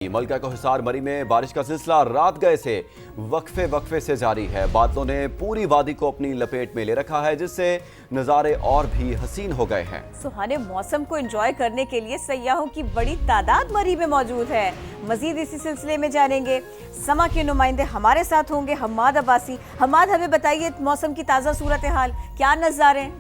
ملکہ کوہسار مری میں بارش کا سلسلہ رات گئے سے وقفے سے جاری ہے۔ بادلوں نے پوری وادی کو اپنی لپیٹ میں لے رکھا ہے، جس سے نظارے اور بھی حسین ہو گئے ہیں۔ سہانے موسم کو انجوائے کرنے کے لیے سیاحوں کی بڑی تعداد مری میں موجود ہے۔ مزید اسی سلسلے میں جانیں گے، سما کے نمائندے ہمارے ساتھ ہوں گے حماد عباسی۔ حماد، ہمیں بتائیے موسم کی تازہ صورتحال، کیا نظارے ہیں؟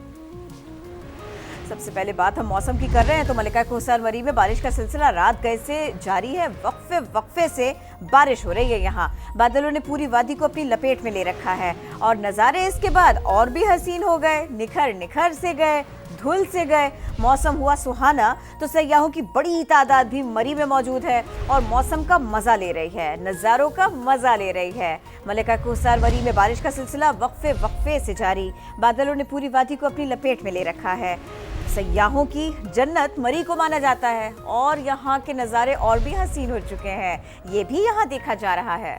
سب سے پہلے بات ہم موسم کی کر رہے ہیں تو ملکہ کوہسار مری میں بارش کا سلسلہ رات گئے سے جاری ہے۔ وقفے سے بارش ہو رہی ہے۔ یہاں بادلوں نے پوری وادی کو اپنی لپیٹ میں لے رکھا ہے اور نظارے اس کے بعد اور بھی حسین ہو گئے۔ نکھر سے گئے، دھل سے گئے، موسم ہوا سہانا تو سیاحوں کی بڑی تعداد بھی مری میں موجود ہے اور موسم کا مزہ لے رہی ہے، نظاروں کا مزہ لے رہی ہے۔ ملکہ کوہسار مری میں بارش کا سلسلہ وقفے سے جاری، بادلوں نے پوری وادی کو اپنی لپیٹ میں لے رکھا ہے۔ سیاحوں کی جنت مری کو مانا جاتا ہے اور یہاں کے نظارے اور بھی حسین ہو چکے ہیں، یہ بھی یہاں دیکھا جا رہا ہے۔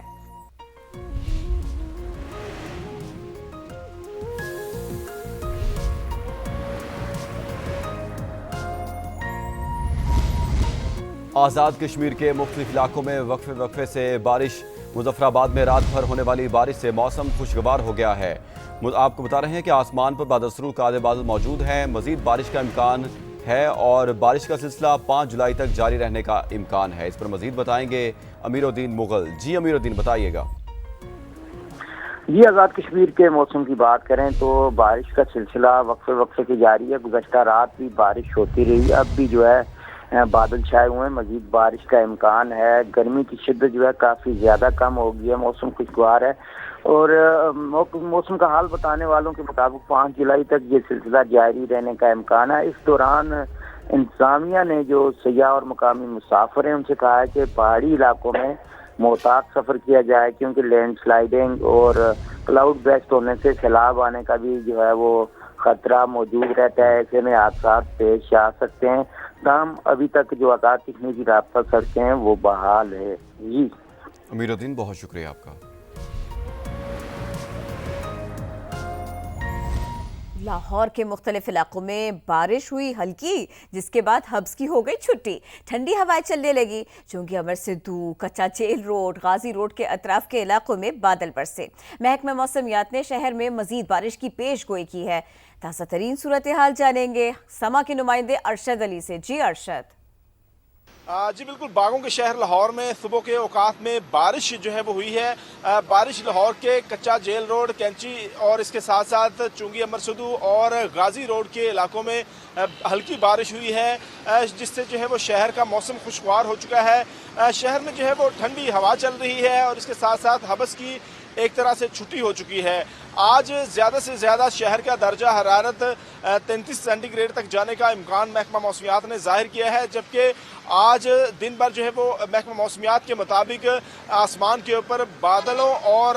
آزاد کشمیر کے مختلف علاقوں میں وقفے سے بارش۔ مظفر آباد میں رات بھر ہونے والی بارش سے موسم خوشگوار ہو گیا ہے۔ آپ کو بتا رہے ہیں کہ آسمان پر بادل کا آدھے بادل موجود ہیں، مزید بارش کا امکان ہے اور بارش کا سلسلہ 5 جولائی تک جاری رہنے کا امکان ہے۔ اس پر مزید بتائیں گے امیر الدین مغل۔ جی امیر الدین، بتائیے گا۔ جی، آزاد کشمیر کے موسم کی بات کریں تو بارش کا سلسلہ وقفے کی جاری ہے۔ گزشتہ رات بھی بارش ہوتی رہی، اب بھی جو ہے بادل چھائے ہوئے ہیں، مزید بارش کا امکان ہے۔ گرمی کی شدت جو ہے کافی زیادہ کم ہو گئی ہے، موسم خوشگوار ہے اور موسم کا حال بتانے والوں کے مطابق 5 جولائی تک یہ سلسلہ جاری رہنے کا امکان ہے۔ اس دوران انتظامیہ نے جو سیاح اور مقامی مسافر ہیں ان سے کہا ہے کہ پہاڑی علاقوں میں محتاط سفر کیا جائے، کیونکہ لینڈ سلائیڈنگ اور کلاؤڈ بیسٹ ہونے سے سیلاب آنے کا بھی جو ہے وہ خطرہ موجود رہتا ہے۔ ایسے میں حادثات پیش آ سکتے ہیں، تاہم ابھی تک جو آزاد کشمیر کی رابطہ سڑکیں ہیں وہ بحال ہے۔ جی امیر الدین، بہت شکریہ آپ کا۔ لاہور کے مختلف علاقوں میں بارش ہوئی ہلکی، جس کے بعد حبس کی ہو گئی چھٹی۔ ٹھنڈی ہوائیں چلنے لگی۔ چونکہ امر سدھو، کچا چیل روڈ، غازی روڈ کے اطراف کے علاقوں میں بادل برسے۔ محکمہ موسمیات نے شہر میں مزید بارش کی پیش گوئی کی ہے۔ تازہ ترین صورتحال جانیں گے سما کے نمائندے ارشد علی سے۔ جی ارشد۔ جی بالکل، باغوں کے شہر لاہور میں صبح کے اوقات میں بارش جو ہے وہ ہوئی ہے۔ بارش لاہور کے کچا جیل روڈ، کینچی اور اس کے ساتھ ساتھ چونگی امر سدھو اور غازی روڈ کے علاقوں میں ہلکی بارش ہوئی ہے، جس سے جو ہے وہ شہر کا موسم خوشگوار ہو چکا ہے۔ شہر میں جو ہے وہ ٹھنڈی ہوا چل رہی ہے اور اس کے ساتھ ساتھ حبس کی ایک طرح سے چھٹی ہو چکی ہے۔ آج زیادہ سے زیادہ شہر کا درجہ حرارت 33 سینٹی گریڈ تک جانے کا امکان محکمہ موسمیات نے ظاہر کیا ہے، جبکہ آج دن بھر جو ہے وہ محکمہ موسمیات کے مطابق آسمان کے اوپر بادلوں اور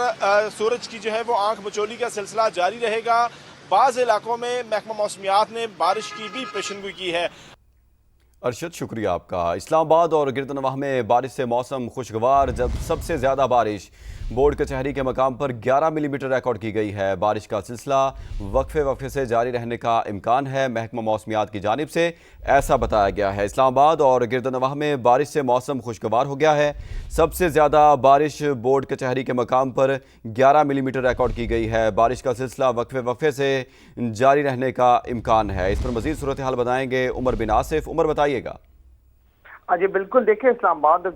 سورج کی جو ہے وہ آنکھ مچولی کا سلسلہ جاری رہے گا۔ بعض علاقوں میں محکمہ موسمیات نے بارش کی بھی پیشنگوئی کی ہے۔ ارشد، شکریہ آپ کا۔ اسلام آباد اور گرد نواح میں بارش سے موسم خوشگوار، جب سب سے زیادہ بارش بورڈ کچہری کے مقام پر 11 ملی میٹر ریکارڈ کی گئی ہے۔ بارش کا سلسلہ وقفے سے جاری رہنے کا امکان ہے، محکمہ موسمیات کی جانب سے ایسا بتایا گیا ہے۔ اسلام آباد اور گرد نواح میں بارش سے موسم خوشگوار ہو گیا ہے۔ سب سے زیادہ بارش بورڈ کچہری کے مقام پر 11 ملی میٹر ریکارڈ کی گئی ہے۔ بارش کا سلسلہ وقفے سے جاری رہنے کا امکان ہے۔ اس پر مزید صورتحال بتائیں گے عمر بن آصف۔ عمر، بتائیے گا۔ جی بالکل، دیکھیں اسلام آباد اور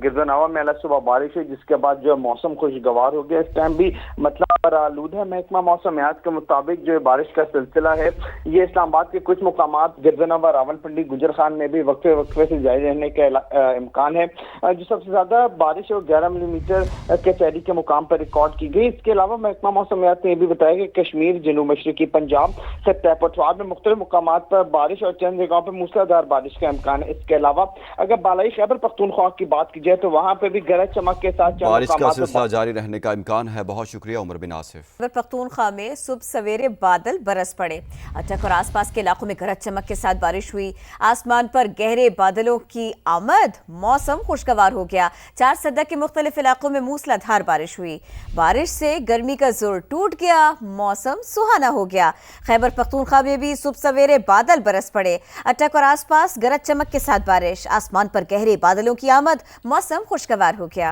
گرد نواح میں الگ صبح بارش ہوئی، جس کے بعد جو موسم خوشگوار ہو گیا۔ اس ٹائم بھی مطلب پر آلود ہے۔ محکمہ موسمیات کے مطابق جو بارش کا سلسلہ ہے یہ اسلام آباد کے کچھ مقامات گرد نواح، راول پنڈی، گجر خان میں بھی وقفے سے جاری رہنے کا امکان ہے۔ جو سب سے زیادہ بارش ہے وہ 11 ملی میٹر کچہری کے مقام پر ریکارڈ کی گئی۔ اس کے علاوہ محکمہ موسمیات نے یہ بھی بتایا کہ کشمیر، جنوب مشرقی پنجاب، خطہ پٹوار میں مختلف مقامات پر بارش اور چند جگہوں پر موسلادھار بارش کا امکان ہے۔ اس کے علاوہ اگر بالائی خیبر پختونخوا کی بات बात की जाए तो वहाँ पे भी गरज चमक के साथ चंद बारिश का मकामात पे सिलसिला जारी रहने का इम्कान है। बहुत शुक्रिया उमर बिन आसिफ। खैबर पख्तूनख्वा में सुबह सवेरे बादल बरस पड़े। अटक और आसपास के इलाकों में गरज चमक के साथ बारिश हुई। आसमान पर गहरे बादलों की आमद, मौसम खुशगवार हो गया। 4 सदक के मुख्तलिफ इलाकों में मूसलाधार बारिश हुई। बारिश से गर्मी का जोर टूट गया, मौसम सुहाना हो गया। खैबर पख्तूनख्वा में भी सुबह सवेरे बादल बरस पड़े। अटक और आसपास गरज चमक के साथ बारिश, आसमान पर गहरे बादलों की आमद, मौसम खुशगवार हो गया।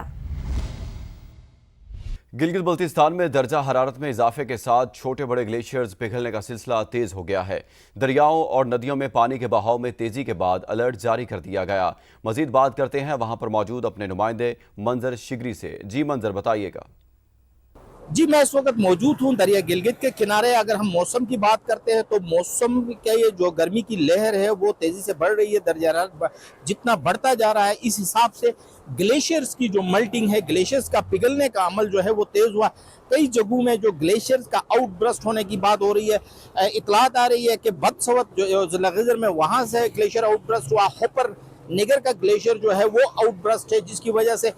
गिलगित बल्तिस्तान में दर्जा हरारत में इजाफे के साथ छोटे बड़े ग्लेशियर्स पिघलने का सिलसिला तेज हो गया है। दरियाओं और नदियों में पानी के बहाव में तेजी के बाद अलर्ट जारी कर दिया गया। मजीद बात करते हैं वहां पर मौजूद अपने नुमाइंदे मंजर शिगरी से। जी मंजर, बताइएगा। जी, मैं इस वक्त मौजूद हूँ दरिया गिलगित के किनारे। अगर हम मौसम की बात करते हैं तो मौसम का ये जो गर्मी की लहर है वो तेजी से बढ़ रही है। दर्जा हरारत जितना बढ़ता जा रहा है, इस हिसाब से ग्लेशियर्स की जो मेल्टिंग है, ग्लेशियर्स का पिघलने का अमल जो है वो तेज हुआ। कई जगहों में जो ग्लेशियर्स का आउटब्रस्ट होने की बात हो रही है। इतलात आ रही है कि बदसवत जो ज़िला गिजर में वहाँ से ग्लेशियर आउटब्रस्ट हुआ। होपर निगर का ग्लेशियर जो है वो आउटब्रस्ट है, जिसकी वजह से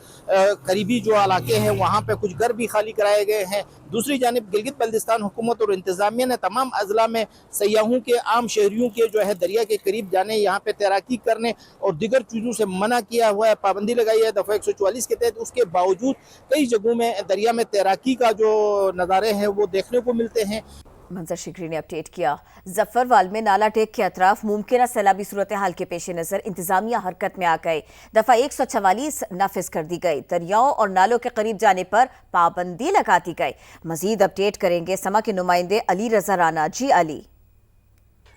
करीबी जो इलाके हैं वहाँ पे कुछ घर भी खाली कराए गए हैं। दूसरी जानिब गिलगित बल्तिस्तान हुकूमत और इंतज़ामिया ने तमाम अजला में सयाहों के, आम शहरियों के जो है दरिया के करीब जाने, यहाँ पे तैराकी करने और दीगर चीज़ों से मना किया हुआ है, पाबंदी लगाई है दफ़ा 144 के तहत। उसके बावजूद कई जगहों में दरिया में तैराकी का जो नज़ारे हैं वो देखने को मिलते हैं। मंजर शिगरी ने अपडेट किया। जफरवाल में नाला टेक के अतराफ मुमकिन सैलाबी सूरत हाल के पेश नजर इंतजामिया हरकत में आ गई। दफा 144 नाफिज कर दी गई। दरियाओं और नालों के करीब जाने पर पाबंदी लगा दी गई। मजीद अपडेट करेंगे समा के नुमाइंदे अली रजा राना। जी अली।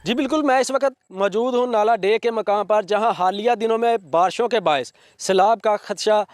जी बिल्कुल, मैं इस वक्त मौजूद हूँ नाला डे के मकाम पर, जहाँ हालिया दिनों में बारिशों के बायस सैलाब का खदशा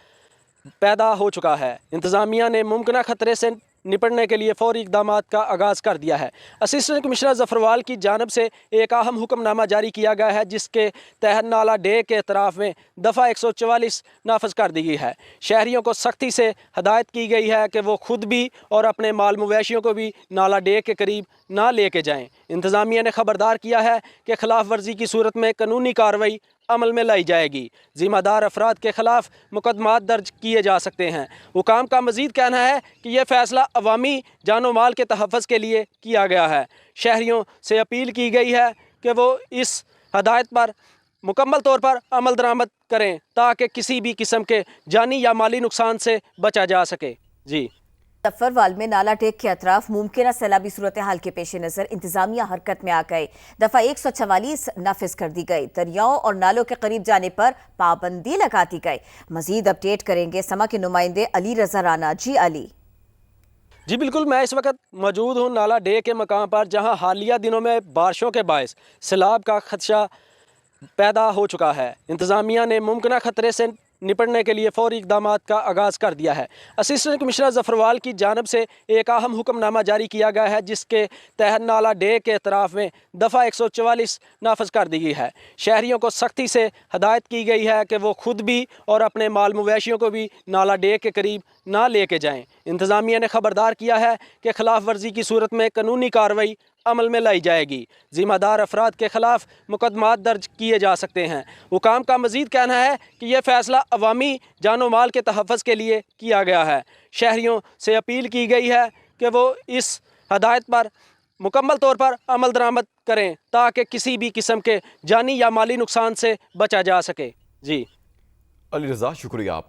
पैदा हो चुका है। इंतजामिया ने मुमकिन खतरे से निपटने के लिए फौरी इकदामात का आगाज़ कर दिया है। असिस्टेंट कमिश्नर जफरवाल की जानब से एक अहम हुक्मनामा जारी किया गया है, जिसके तहत नाला डे के अतराफ में दफ़ा 144 नाफज कर दी गई है। शहरियों को सख्ती से हदायत की गई है कि वो खुद भी और अपने माल मवेशियों को भी नाला डे के करीब ना लेके जाएं। इंतज़ामिया ने खबरदार किया है कि खिलाफ वर्जी की सूरत में कानूनी कार्रवाई अमल में लाई जाएगी। ज़िम्मेदार अफराद के खिलाफ मुकदमात दर्ज किए जा सकते हैं। हुकाम का मज़ीद कहना है कि यह फ़ैसला अवामी जानो माल के तहफ़्फ़ुज़ के लिए किया गया है। शहरियों से अपील की गई है कि वो इस हदायत पर मुकम्मल तौर पर अमल दरामद करें, ताकि किसी भी किस्म के जानी या माली नुकसान से बचा जा सके। जी। जफरवाल में नाला टेक के अतराफ मुमकिन सैलाबी सूरत हाल के पेश नजर इंतजामिया हरकत में आ गई। दफा 144 नाफिज कर दी गई। दरियाओं और नालों के करीब जाने पर पाबंदी लगा दी गई। मजीद अपडेट करेंगे समा के नुमाइंदे अली रजा राना। जी अली। जी बिल्कुल, मैं इस वक्त मौजूद हूँ नाला डे के मकाम पर, जहाँ हालिया दिनों में बारिशों के बायस सैलाब का खदशा पैदा हो चुका है। इंतजामिया ने मुमकिन खतरे से निपटने के लिए फौरी इकदामात का आगाज़ कर दिया है। असिस्टेंट कमिश्नर जफरवाल की जानब से एक अहम हुक्मनामा जारी किया गया है, जिसके तहत नाला डे के अतराफ में दफ़ा 144 नाफज कर दी गई है। शहरियों को सख्ती से हदायत की गई है कि वो खुद भी और अपने माल मवेशियों को भी नाला डे के करीब ना लेके जाएं। इंतज़ामिया ने खबरदार किया है कि खिलाफ वर्जी की सूरत में कानूनी कार्रवाई अमल में लाई जाएगी। ज़िम्मेदार अफराद के खिलाफ मुकदमात दर्ज किए जा सकते हैं। हुकाम का मज़ीद कहना है कि यह फ़ैसला अवामी जानो माल के तहफ़्फ़ुज़ के लिए किया गया है। शहरियों से अपील की गई है कि वो इस हदायत पर मुकम्मल तौर पर अमल दरामद करें, ताकि किसी भी किस्म के जानी या माली नुकसान से बचा जा सके। जी अली रज़ा, शुक्रिया आप।